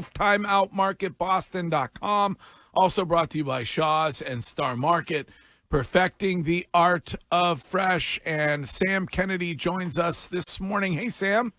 timeoutmarketboston.com. Also brought to you by Shaw's and Star Market, perfecting the art of fresh. And Sam Kennedy joins us this morning. Hey, Sam.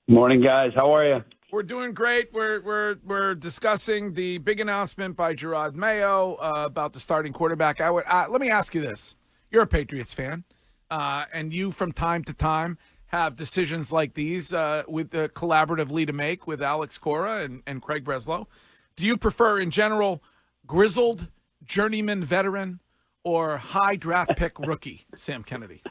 Morning, guys. How are you? We're doing great. We're discussing the big announcement by Gerard Mayo about the starting quarterback. Let me ask you this: you're a Patriots fan, and you from time to time have decisions like these collaboratively to make with Alex Cora and Craig Breslow. Do you prefer, in general, grizzled journeyman veteran or high draft pick rookie, Sam Kennedy?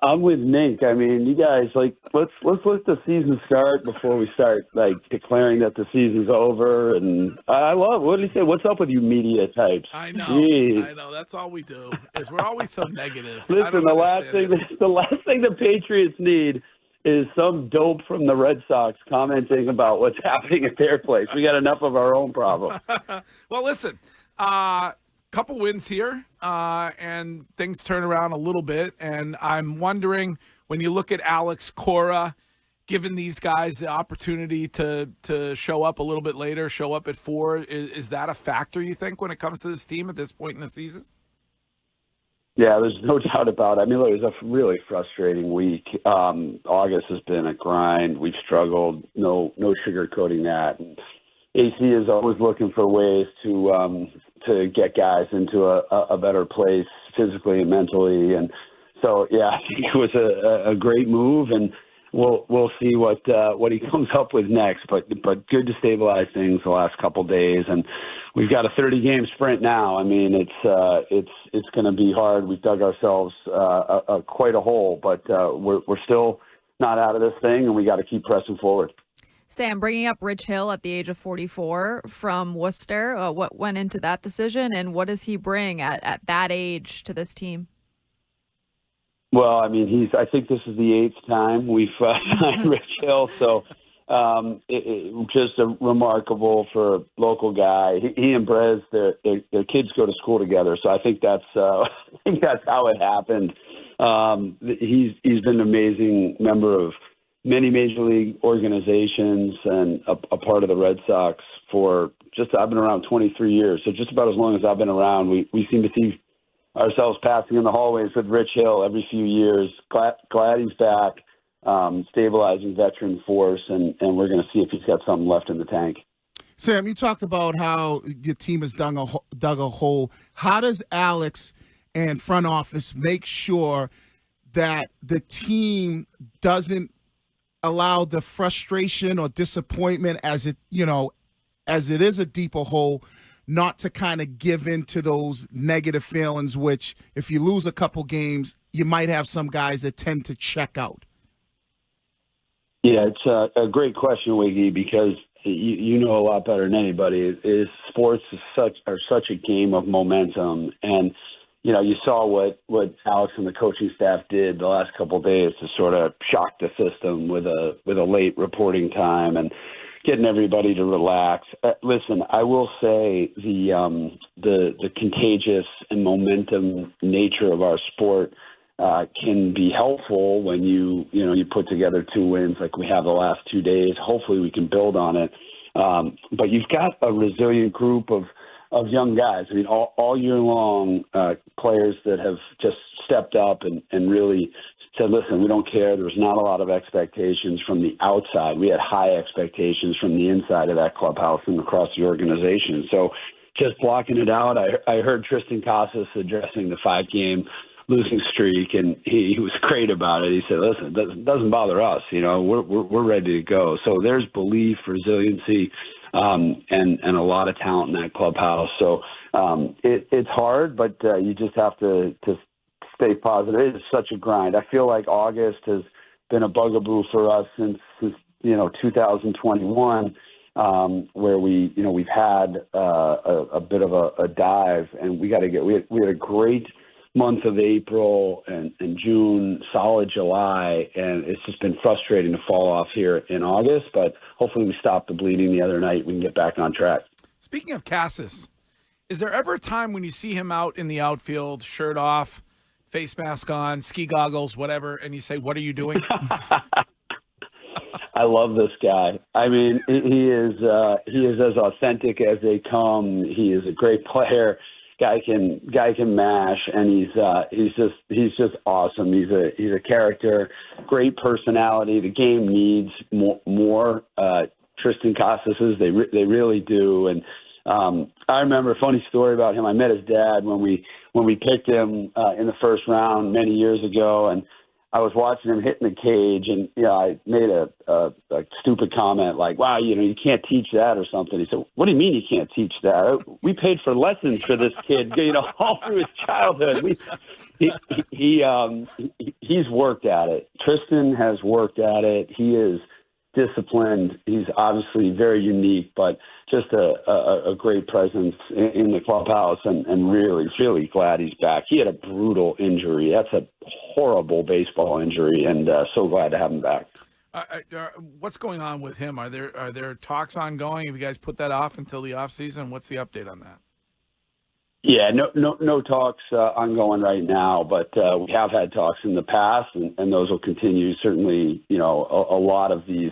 I'm with Mink. I mean, you guys, let's let the season start before we start, declaring that the season's over. And what do you say? What's up with you media types? I know. Jeez. I know. That's all we do. Is we're always so negative. Listen, the last thing the Patriots need is some dope from the Red Sox commenting about what's happening at their place. We got enough of our own problem. Well, listen. Couple wins here, and things turn around a little bit. And I'm wondering, when you look at Alex Cora, giving these guys the opportunity to show up a little bit later, show up at 4, is that a factor, you think, when it comes to this team at this point in the season? Yeah, there's no doubt about it. I mean, look, it was a really frustrating week. August has been a grind. We've struggled. No sugarcoating that. And AC is always looking for ways to get guys into a better place physically and mentally. And so, yeah, I think it was a great move, and we'll see what he comes up with next. But good to stabilize things the last couple of days, and we've got a 30-game sprint now. I mean, it's going to be hard. We've dug ourselves quite a hole, but we're still not out of this thing, and we got to keep pressing forward. Sam, bringing up Rich Hill at the age of 44 from Worcester, what went into that decision, and what does he bring at that age to this team? Well, I mean, I think this is the 8th time we've signed Rich Hill, so just a remarkable for a local guy. He and Brez, their kids go to school together, so I think that's how it happened. He's been an amazing member of many major league organizations and a part of the Red Sox for I've been around 23 years. So just about as long as I've been around, we seem to see ourselves passing in the hallways with Rich Hill every few years. Glad he's back, stabilizing veteran force, and we're going to see if he's got something left in the tank. Sam, you talked about how your team has dug a hole. How does Alex and front office make sure that the team doesn't allow the frustration or disappointment as it is a deeper hole, not to kind of give in to those negative feelings, which if you lose a couple games, you might have some guys that tend to check out? Yeah, it's a great question, Wiggy, because you know a lot better than anybody. Sports are such a game of momentum, and you saw what Alex and the coaching staff did the last couple of days to sort of shock the system with a late reporting time and getting everybody to relax. Listen, I will say the contagious and momentum nature of our sport can be helpful when you put together 2 wins like we have the last 2 days. Hopefully we can build on it. But you've got a resilient group of young guys. I mean, all year long, players that have just stepped up and really said, listen, we don't care. There was not a lot of expectations from the outside. We had high expectations from the inside of that clubhouse and across the organization. So just blocking it out, I heard Tristan Casas addressing the 5-game losing streak, and he was great about it. He said, listen, it doesn't bother us. We're ready to go. So there's belief, resiliency, and a lot of talent in that clubhouse. So it's hard, but you just have to stay positive. It's such a grind. I feel like August has been a bugaboo for us since 2021, where we've had a bit of a dive, and we had a great month of April and June, solid July, and it's just been frustrating to fall off here in August, but hopefully we stop the bleeding the other night. We can get back on track. Speaking of Casas, is there ever a time when you see him out in the outfield, shirt off, face mask on, ski goggles, whatever, and you say, what are you doing? I love this guy. I mean, he is as authentic as they come. He is a great player. Guy can mash, and he's just awesome. He's a character, great personality. The game needs more Tristan Casas's. They really do. And I remember a funny story about him. I met his dad when we picked him in the first round many years ago, and I was watching him hitting the cage, and I made a stupid comment like, "Wow, you can't teach that" or something. He said, "What do you mean you can't teach that? We paid for lessons for this kid, all through his childhood." He's worked at it. Tristan has worked at it. He is disciplined. He's obviously very unique, but just a great presence in the clubhouse, and really, really glad he's back. He had a brutal injury. That's a horrible baseball injury, and so glad to have him back. What's going on with him? Are there talks ongoing? Have you guys put that off until the off season? What's the update on that? Yeah, no talks ongoing right now, but we have had talks in the past, and those will continue. Certainly, a lot of these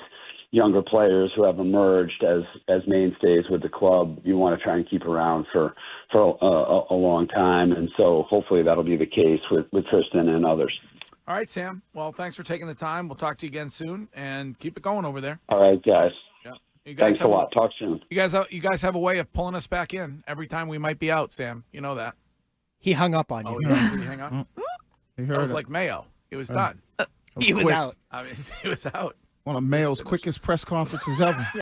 younger players who have emerged as mainstays with the club, you want to try and keep around for a long time, and so hopefully that'll be the case with Tristan and others. All right, Sam. Well, thanks for taking the time. We'll talk to you again soon, and keep it going over there. All right, guys. Yeah. Thanks a lot. Talk soon. You guys have a way of pulling us back in every time we might be out, Sam. You know that. He hung up on you. Oh, yeah. Did he hang up? He That heard was it. like Mayo. It was done. He was quick. out. I mean, he was out. One of Mayo's quickest press conferences ever.